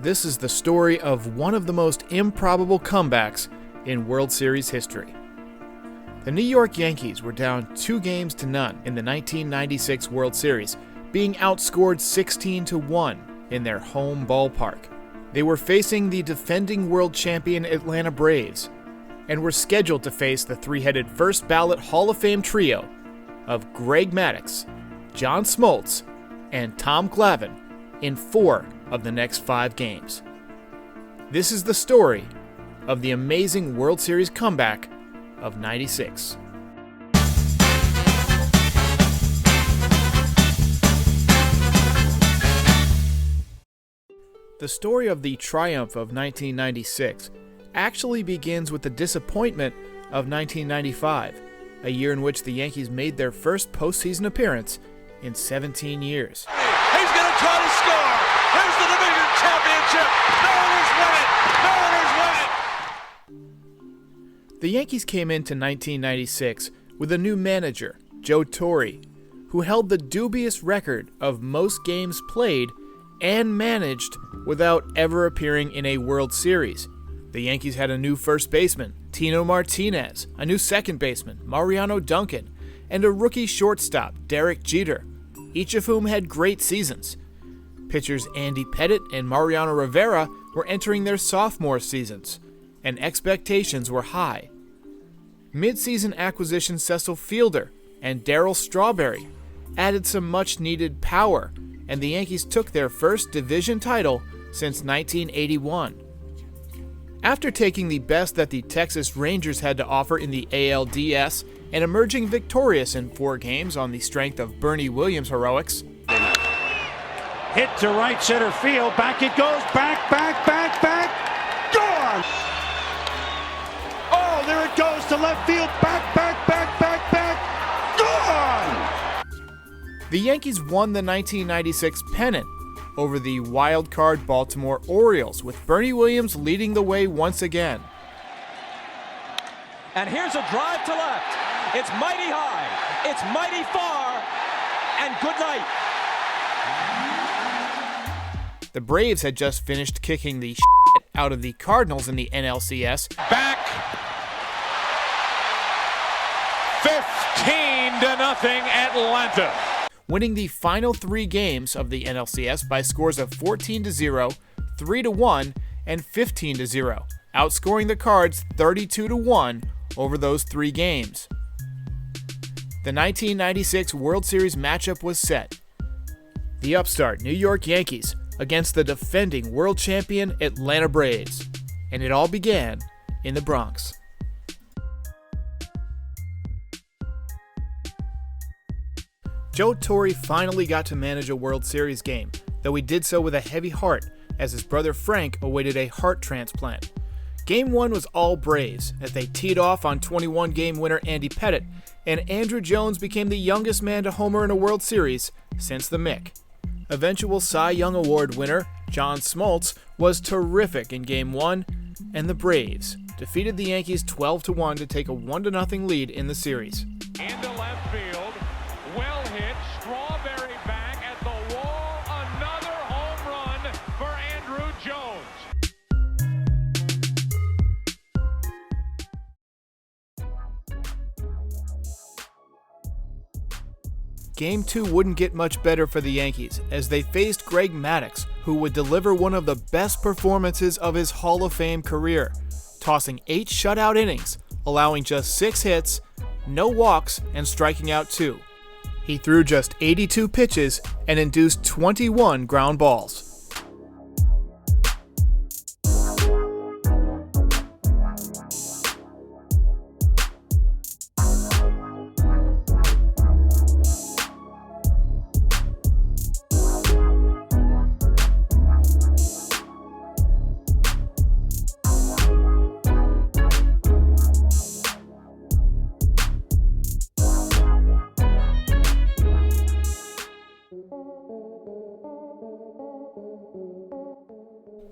this is the story of one of the most improbable comebacks in World Series history. The New York Yankees were down 2-0 in the 1996 World Series, being outscored 16-1 in their home ballpark. They were facing the defending world champion Atlanta Braves, and were scheduled to face the three-headed first-ballot Hall of Fame trio of Greg Maddux, John Smoltz, and Tom Glavine in 4 of the next 5 games. This is the story of the amazing World Series comeback of '96. The story of the triumph of 1996 actually begins with the disappointment of 1995, a year in which the Yankees made their first postseason appearance in 17 years. He's going to try to score. Here's the division championship. Mariners win it. The Yankees came into 1996 with a new manager, Joe Torre, who held the dubious record of most games played and managed without ever appearing in a World Series. The Yankees had a new first baseman, Tino Martinez, a new second baseman, Mariano Duncan, and a rookie shortstop, Derek Jeter, each of whom had great seasons. Pitchers Andy Pettitte and Mariano Rivera were entering their sophomore seasons, and expectations were high. Mid-season acquisition Cecil Fielder and Darryl Strawberry added some much-needed power, and the Yankees took their first division title since 1981. After taking the best that the Texas Rangers had to offer in the ALDS and emerging victorious in 4 games on the strength of Bernie Williams' heroics, hit to right center field, back it goes, back, gone! Oh, there it goes to left field, back, gone! The Yankees won the 1996 pennant over the wild-card Baltimore Orioles, with Bernie Williams leading the way once again. And here's a drive to left. It's mighty high, it's mighty far, and good night. The Braves had just finished kicking the shit out of the Cardinals in the NLCS. Back 15-0 Atlanta. Winning the final 3 games of the NLCS by scores of 14-0, 3-1, and 15-0, outscoring the Cards 32-1 over those 3 games. The 1996 World Series matchup was set. The upstart New York Yankees against the defending world champion Atlanta Braves, and it all began in the Bronx. Joe Torre finally got to manage a World Series game, though he did so with a heavy heart, as his brother Frank awaited a heart transplant. Game 1 was all Braves, as they teed off on 21-game winner Andy Pettitte, and Andrew Jones became the youngest man to homer in a World Series since the Mick. Eventual Cy Young Award winner John Smoltz was terrific in Game 1, and the Braves defeated the Yankees 12-1 to take a 1-0 lead in the series. Into left field, well hit, Strawberry back at the wall, another home run for Andrew Jones. Game 2 wouldn't get much better for the Yankees, as they faced Greg Maddux, who would deliver one of the best performances of his Hall of Fame career, tossing 8 shutout innings, allowing just 6 hits, no walks, and striking out 2. He threw just 82 pitches and induced 21 ground balls.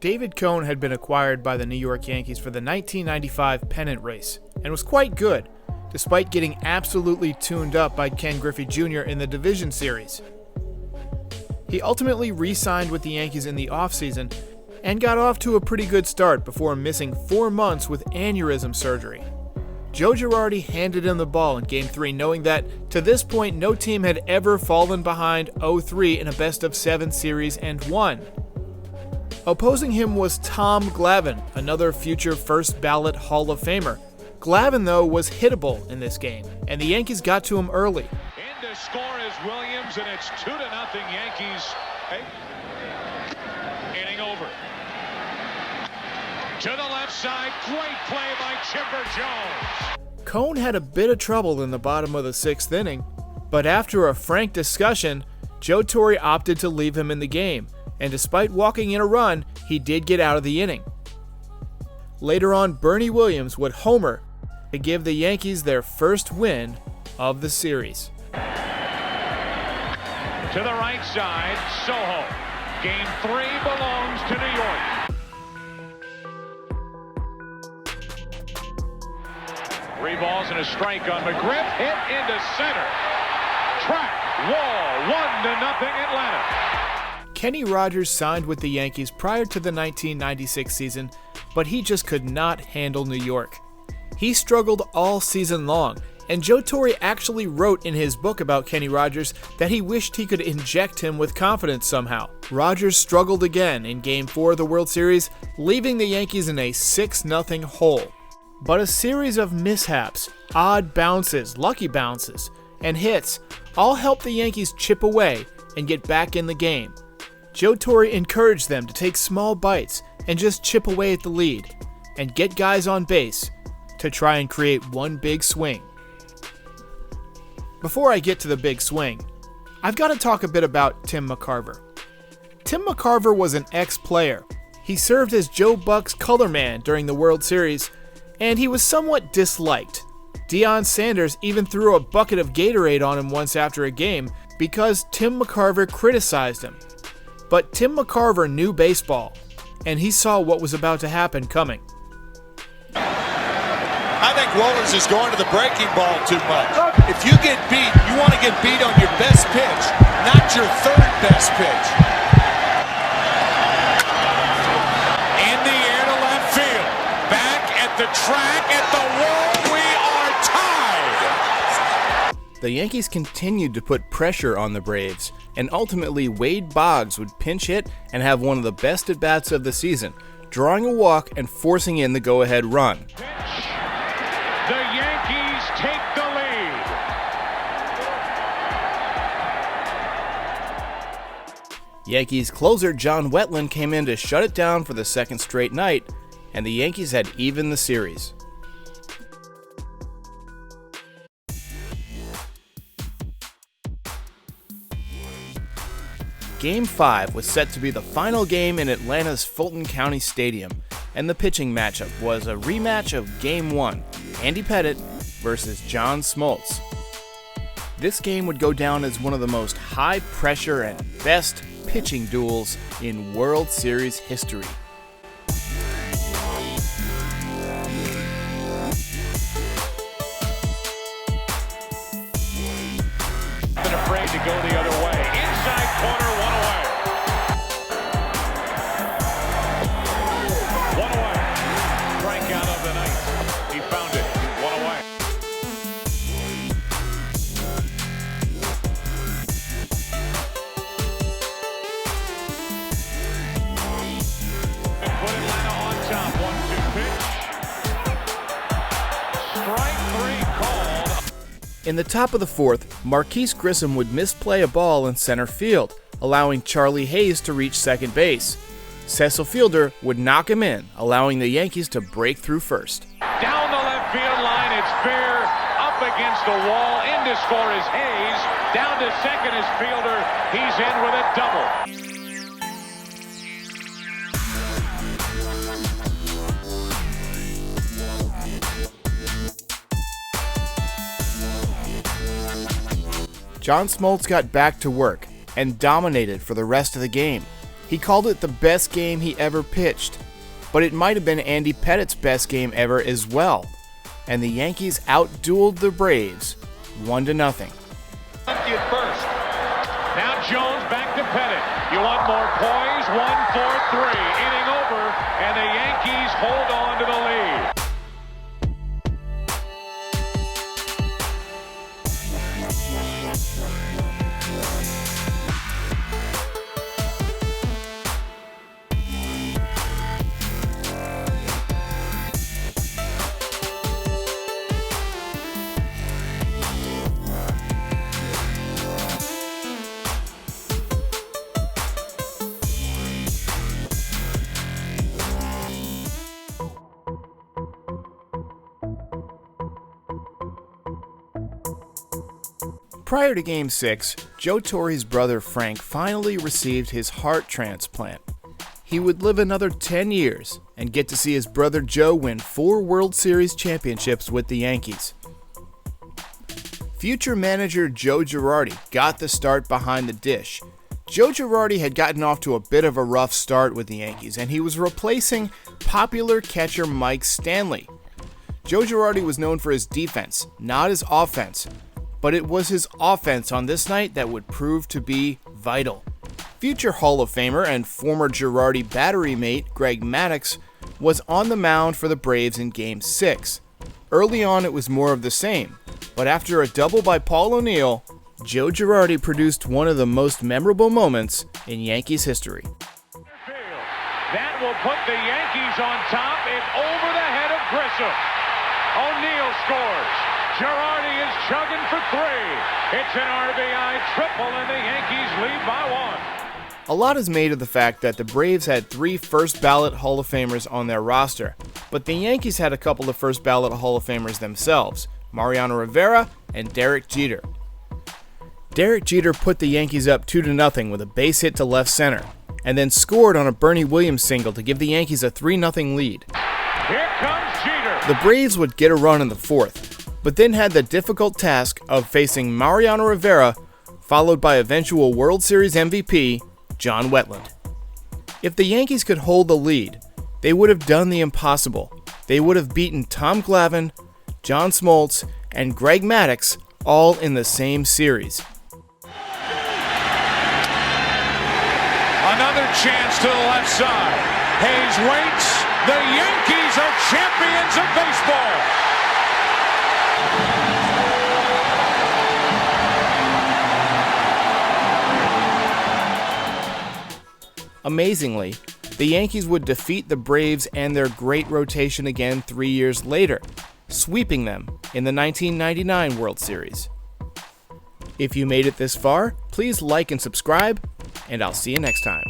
David Cone had been acquired by the New York Yankees for the 1995 pennant race, and was quite good, despite getting absolutely tuned up by Ken Griffey Jr. in the division series. He ultimately re-signed with the Yankees in the offseason, and got off to a pretty good start before missing 4 months with aneurysm surgery. Joe Girardi handed him the ball in Game 3, knowing that to this point no team had ever fallen behind 0-3 in a best-of-7 series and won. Opposing him was Tom Glavine, another future first-ballot Hall of Famer. Glavine, though, was hittable in this game, and the Yankees got to him early. In to score is Williams, and it's 2-0 Yankees. Inning over. To the left side, great play by Chipper Jones. Cone had a bit of trouble in the bottom of the 6th inning, but after a frank discussion, Joe Torre opted to leave him in the game, and despite walking in a run, he did get out of the inning. Later on, Bernie Williams would homer to give the Yankees their first win of the series. To the right side, Soho. Game 3 belongs to New York. 3 balls and a strike on McGriff, hit into center. Track, wall, 1-0 Atlanta. Kenny Rogers signed with the Yankees prior to the 1996 season, but he just could not handle New York. He struggled all season long, and Joe Torre actually wrote in his book about Kenny Rogers that he wished he could inject him with confidence somehow. Rogers struggled again in Game 4 of the World Series, leaving the Yankees in a 6-0 hole. But a series of mishaps, odd bounces, lucky bounces, and hits all helped the Yankees chip away and get back in the game. Joe Torre encouraged them to take small bites and just chip away at the lead and get guys on base to try and create one big swing. Before I get to the big swing, I've got to talk a bit about Tim McCarver. Tim McCarver was an ex-player. He served as Joe Buck's color man during the World Series, and he was somewhat disliked. Deion Sanders even threw a bucket of Gatorade on him once after a game because Tim McCarver criticized him. But Tim McCarver knew baseball, and he saw what was about to happen coming. I think Wohlers is going to the breaking ball too much. If you get beat, you want to get beat on your best pitch, not your third best pitch. In the air to left field. Back at the track at the wall. We are tied. The Yankees continued to put pressure on the Braves, and ultimately Wade Boggs would pinch hit and have one of the best at-bats of the season, drawing a walk and forcing in the go-ahead run. The Yankees take the lead. Yankees closer John Wetland came in to shut it down for the second straight night, and the Yankees had evened the series. Game 5 was set to be the final game in Atlanta's Fulton County Stadium, and the pitching matchup was a rematch of Game 1, Andy Pettitte versus John Smoltz. This game would go down as one of the most high-pressure and best pitching duels in World Series history. Been afraid to go the other way. Inside corner, 1 away. 1 away. Strikeout of the night. He found it. 1 away. And put Atlanta on top. 1-2 pitch. Strike 3 called. In the top of the 4th, Marquise Grissom would misplay a ball in center field, allowing Charlie Hayes to reach second base. Cecil Fielder would knock him in, allowing the Yankees to break through first. Down the left field line, it's fair. Up against the wall, in to score is Hayes. Down to second is Fielder. He's in with a double. John Smoltz got back to work and dominated for the rest of the game. He called it the best game he ever pitched, but it might have been Andy Pettitte's best game ever as well, and the Yankees outdueled the Braves 1-0. Empty at first. Now Jones back to Pettitte. You want more poise? 1-4-3. Inning over, and the Yankees hold on to the lead. Prior to Game 6, Joe Torre's brother Frank finally received his heart transplant. He would live another 10 years and get to see his brother Joe win 4 World Series championships with the Yankees. Future manager Joe Girardi got the start behind the dish. Joe Girardi had gotten off to a bit of a rough start with the Yankees, and he was replacing popular catcher Mike Stanley. Joe Girardi was known for his defense, not his offense, but it was his offense on this night that would prove to be vital. Future Hall of Famer and former Girardi battery mate Greg Maddux was on the mound for the Braves in Game 6. Early on it was more of the same, but after a double by Paul O'Neill, Joe Girardi produced one of the most memorable moments in Yankees history. That will put the Yankees on top and over the head of Grissom. O'Neill scores. Girardi is chugging for 3. It's an RBI triple and the Yankees lead by 1. A lot is made of the fact that the Braves had 3 first-ballot Hall of Famers on their roster, but the Yankees had a couple of first-ballot Hall of Famers themselves, Mariano Rivera and Derek Jeter. Derek Jeter put the Yankees up 2-0 with a base hit to left center, and then scored on a Bernie Williams single to give the Yankees a 3-0 lead. Here comes Jeter. The Braves would get a run in the 4th, but then had the difficult task of facing Mariano Rivera, followed by eventual World Series MVP, John Wetland. If the Yankees could hold the lead, they would have done the impossible. They would have beaten Tom Glavine, John Smoltz, and Greg Maddux all in the same series. Another chance to the left side. Hayes waits. The Yankees are champions of baseball. Amazingly, the Yankees would defeat the Braves and their great rotation again 3 years later, sweeping them in the 1999 World Series. If you made it this far, please like and subscribe, and I'll see you next time.